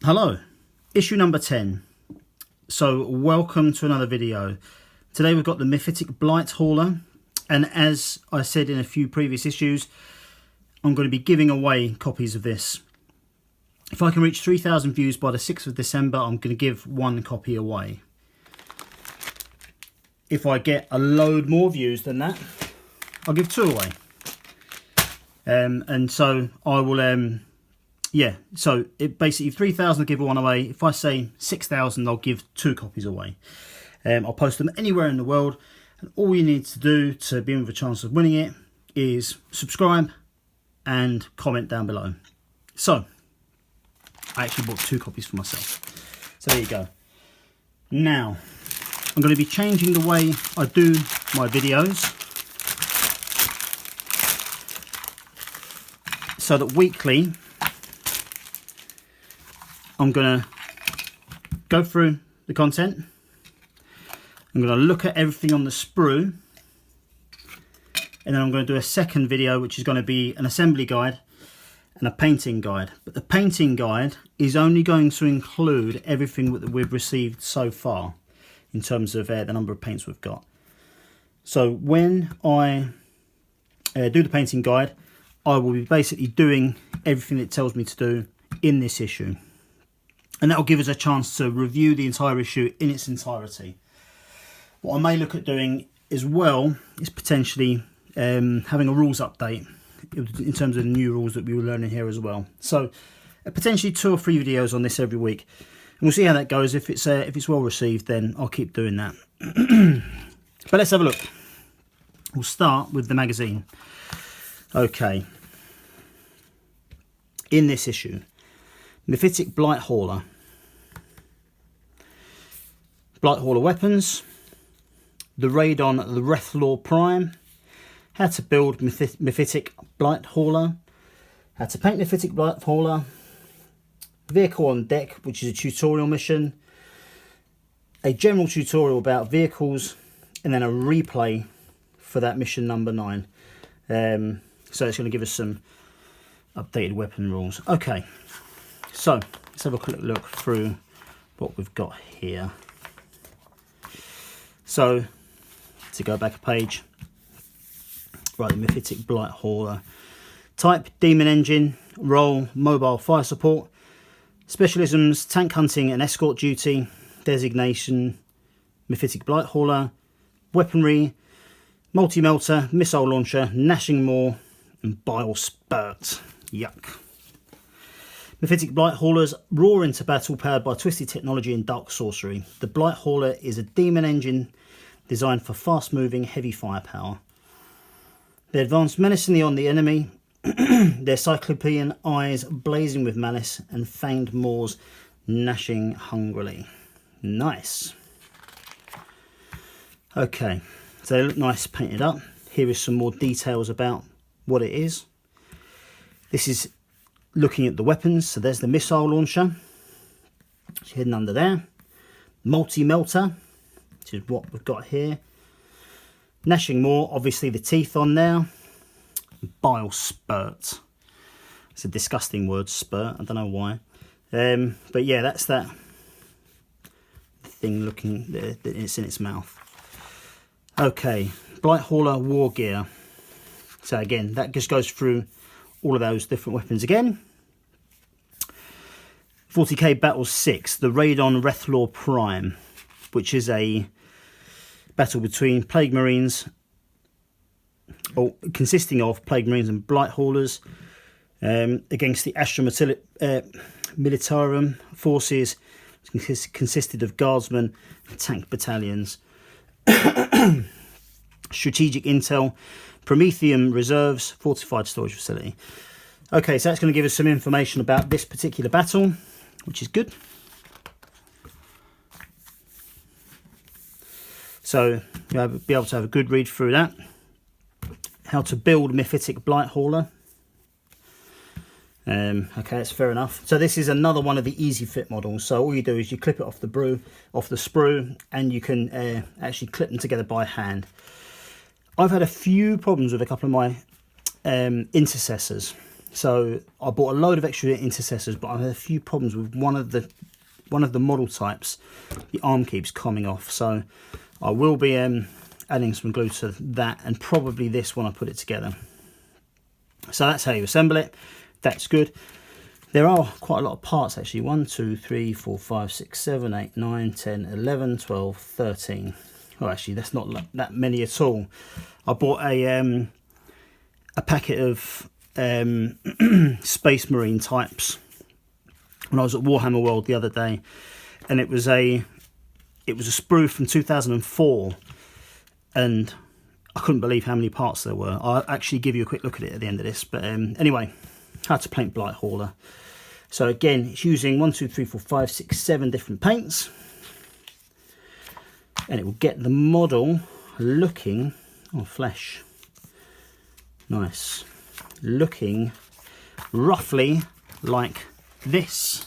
Hello, issue number 10. So welcome to another video. Today we've got the MYPHITIC BLIGHTHAULER, and as I said in a few previous issues, I'm going to be giving away copies of this. If I can reach 3,000 views by the 6th of December, I'm going to give one copy away. If I get a load more views than that, I'll give two away. And so I will, yeah, so it basically 3,000 I'll give one away. If I say 6,000, I'll give two copies away. I'll post them anywhere in the world, and all you need to do to be in with a chance of winning it is subscribe and comment down below. So I actually bought two copies for myself. So there you go. Now I'm going to be changing the way I do my videos so that weekly I'm going to go through the content. I'm going to look at everything on the sprue, and then I'm going to do a second video which is going to be an assembly guide and a painting guide. But the painting guide is only going to include everything that we've received so far in terms of the number of paints we've got. So when I do the painting guide, I will be basically doing everything it tells me to do in this issue. And that will give us a chance to review the entire issue in its entirety. What I may look at doing as well is potentially having a rules update in terms of the new rules that we were learning here as well. So potentially 2 or 3 videos on this every week. And we'll see how that goes. If it's well received, then I'll keep doing that. But let's have a look. We'll start with the magazine. Okay. In this issue, MYPHITIC BLIGHTHAULER. BLIGHTHAULER weapons. The raid on the Warhammer Prime. How to build MYPHITIC BLIGHTHAULER. How to paint MYPHITIC BLIGHTHAULER. Vehicle on deck, which is a tutorial mission. A general tutorial about vehicles, and then a replay for that mission number 9. So it's going to give us some updated weapon rules. Okay, so let's have a quick look through what we've got here. So to go back a page, right, the MYPHITIC BLIGHTHAULER. Type: Demon Engine. Role: Mobile Fire Support. Specialisms: Tank Hunting and Escort Duty. Designation: MYPHITIC BLIGHTHAULER. Weaponry: Multi-Melter, Missile Launcher, Gnashing Maw, and Bile Spurt. Yuck. MYPHITIC BLIGHTHAULERs roar into battle powered by twisted technology and dark sorcery. The BLIGHTHAULER is a demon engine designed for fast-moving, heavy firepower. They advance menacingly on the enemy, their cyclopean eyes blazing with malice and fanged maws gnashing hungrily. Nice. Okay, so they look nice painted up. Here is some more details about what it is. This is looking at the weapons. So there's the missile launcher, it's hidden under there. Multi-melter, which is what we've got here. Gnashing Maw, obviously the teeth on there. Bile Spurt. It's a disgusting word, spurt. I don't know why. But yeah, that's that thing looking, it's in its mouth. Okay, BLIGHTHAULER war gear. So again, that just goes through all of those different weapons again. 40k Battle 6, the raid on Warhammer Prime, which is a battle between Plague Marines, or consisting of Plague Marines and BLIGHTHAULERs, against the Astra Militarum forces, consisted of guardsmen and tank battalions. Strategic intel, Prometheum reserves, fortified storage facility. Okay, so that's going to give us some information about this particular battle, which is good. So you'll be able to have a good read through that. How to build MYPHITIC BLIGHTHAULER. Okay, that's fair enough. So this is another one of the easy fit models. So all you do is you clip it off the sprue, and you can actually clip them together by hand. I've had a few problems with a couple of my intercessors. So I bought a load of extra intercessors, but I had a few problems with one of the model types. The arm keeps coming off, so I will be adding some glue to that, and probably this when I put it together. So that's how you assemble it. That's good. There are quite a lot of parts actually. 1, 2, 3, 4, 5, 6, 7, 8, 9, 10, 11, 12, 13. Well, actually, that's not that many at all. I bought a packet of Space Marine types when I was at Warhammer World the other day, and it was a sprue from 2004, and I couldn't believe how many parts there were. I'll actually give you a quick look at it at the end of this, but anyway, how to paint Blightauler. So again, it's using 1, 2, 3, 4, 5, 6, 7 different paints, and it will get the model looking, oh, flesh, nice, looking roughly like this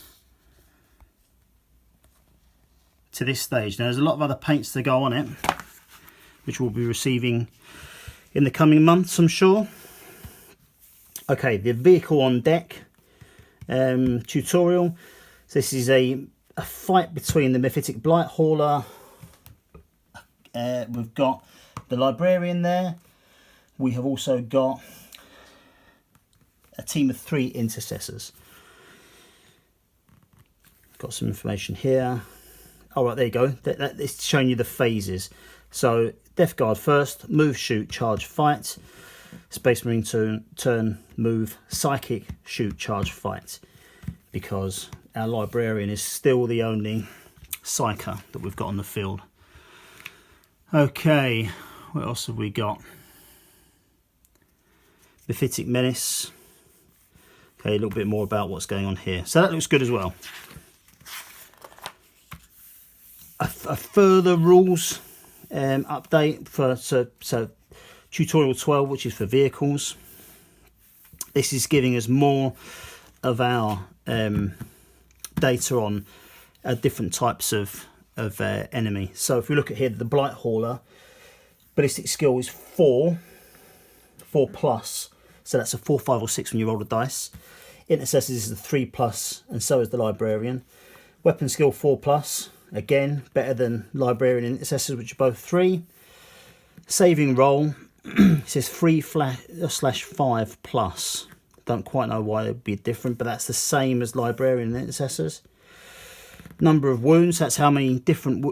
to this stage. Now there's a lot of other paints to go on it, which we'll be receiving in the coming months, I'm sure. Okay, the vehicle on deck tutorial. So this is a fight between the MYPHITIC Blightauler. We've got the librarian there. We have also got a team of 3 intercessors. Got some information here. All right, there you go. That is showing you the phases. So Death Guard first, move, shoot, charge, fight. Space Marine turn, move, psychic, shoot, charge, fight. Because our librarian is still the only psyker that we've got on the field. Okay, what else have we got? MYPHITIC Menace. Okay, a little bit more about what's going on here. So that looks good as well. A further rules update for so tutorial 12, which is for vehicles. This is giving us more of our data on different types of enemy. So if we look at here, the Blightauler ballistic skill is 4 plus, so that's a 4, 5 or 6 when you roll the dice. Intercessors is a 3 plus, and so is the librarian. Weapon skill 4 plus, again better than librarian and intercessors, which are both 3. Saving roll it says 3/5 plus. Don't quite know why it'd be different, but that's the same as librarian and intercessors. Number of wounds, that's how many different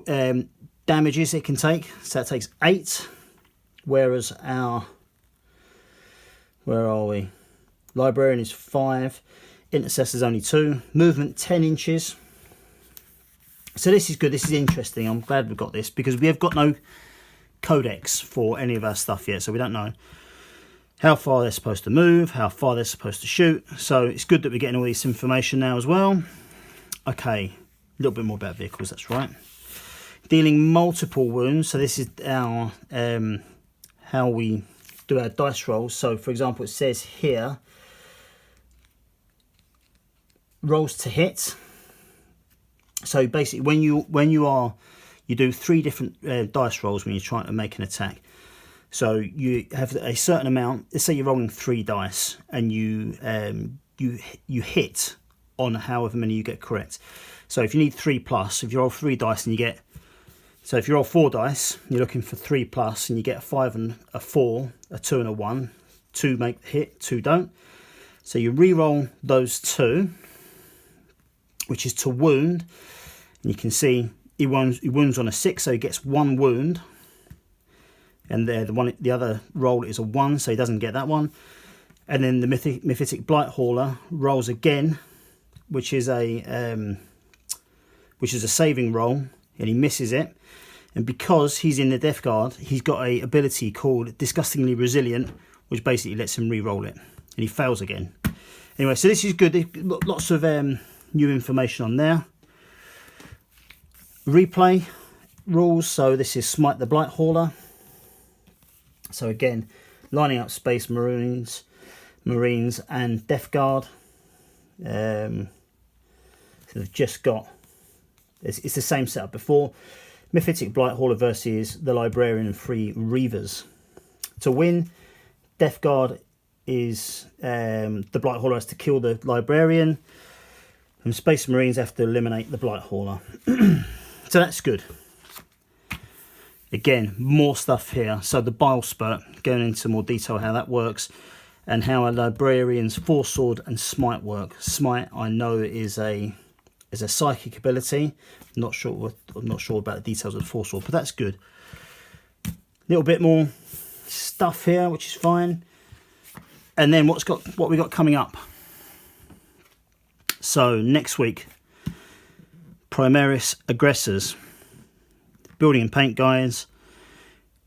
damages it can take. So that takes 8, whereas our, where are we? Librarian is 5, intercessors only 2. Movement 10 inches. So this is good, this is interesting. I'm glad we've got this, because we have got no codex for any of our stuff yet, so we don't know how far they're supposed to move, how far they're supposed to shoot. So it's good that we're getting all this information now as well. Okay, a little bit more about vehicles, that's right. Dealing multiple wounds, so this is our how we do our dice rolls. So for example, it says here rolls to hit. So basically when you do 3 different dice rolls when you're trying to make an attack. So you have a certain amount. Let's say you're rolling 3 dice, and you hit on however many you get correct. So if you need 3 plus, if you roll 3 dice and you get, so if you roll 4 dice, you're looking for 3 plus, and you get a 5 and a 4, a 2 and a 1. 2 make the hit, 2 don't. So you re-roll those 2, which is to wound, and you can see he wounds on a 6, so he gets 1 wound. And the other roll is a 1, so he doesn't get that one. And then the MYPHITIC Blightauler rolls again, which is a saving roll, and he misses it. And because he's in the Death Guard, he's got a ability called Disgustingly Resilient, which basically lets him re-roll it, and he fails again. Anyway, so this is good. Lots of new information on there. Replay rules. So this is Smite the Blightauler. So again, lining up Space Marines and Death Guard. So they've just got, it's the same setup before. MYPHITIC Blightauler versus the Librarian and 3 Reavers. To win, Death Guard is the Blight Hauler has to kill the Librarian, and Space Marines have to eliminate the Blight Hauler. So that's good. Again, more stuff here. So the Bile Spurt, going into more detail how that works, and how a Librarian's Force Sword and Smite work. Smite, I know, is a psychic ability. I'm not sure about the details of the Force Sword, but that's good. A little bit more stuff here, which is fine. And then what we got coming up. So next week, Primaris Aggressors, building and paint guides,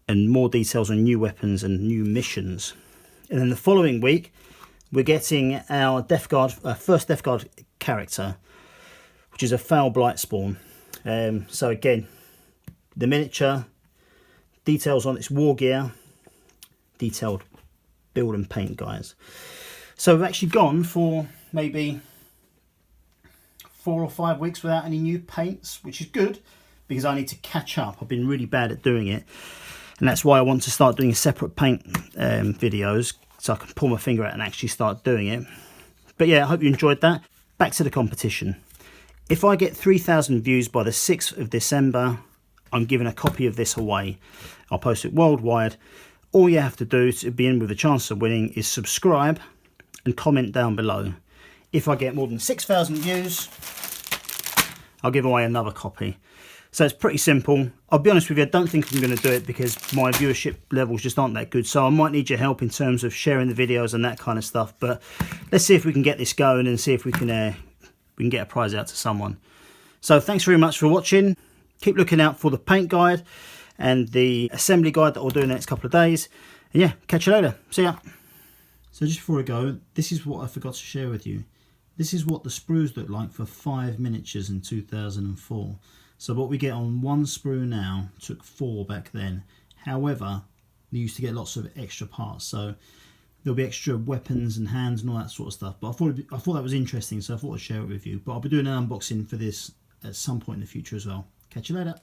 and more details on new weapons and new missions. And then the following week, we're getting our Death Guard, first Death Guard character, which is a Foul Blight Spawn. So again, the miniature, details on its war gear, detailed build and paint guys. So we've actually gone for maybe 4 or 5 weeks without any new paints, which is good because I need to catch up. I've been really bad at doing it, and that's why I want to start doing separate paint videos so I can pull my finger out and actually start doing it. But yeah, I hope you enjoyed that. Back to the competition. If I get 3,000 views by the 6th of December, I'm giving a copy of this away. I'll post it worldwide. All you have to do to be in with a chance of winning is subscribe and comment down below. If I get more than 6,000 views, I'll give away another copy. So it's pretty simple. I'll be honest with you, I don't think I'm going to do it because my viewership levels just aren't that good. So I might need your help in terms of sharing the videos and that kind of stuff. But let's see if we can get this going and see if we can get a prize out to someone. So thanks very much for watching. Keep looking out for the paint guide and the assembly guide that I'll do in the next couple of days. And yeah, catch you later. See ya. So just before I go, this is what I forgot to share with you. This is what the sprues look like for 5 miniatures in 2004. So what we get on one sprue now took 4 back then. However, we used to get lots of extra parts, so there'll be extra weapons and hands and all that sort of stuff. But I thought that was interesting, so I thought I'd share it with you. But I'll be doing an unboxing for this at some point in the future as well. Catch you later.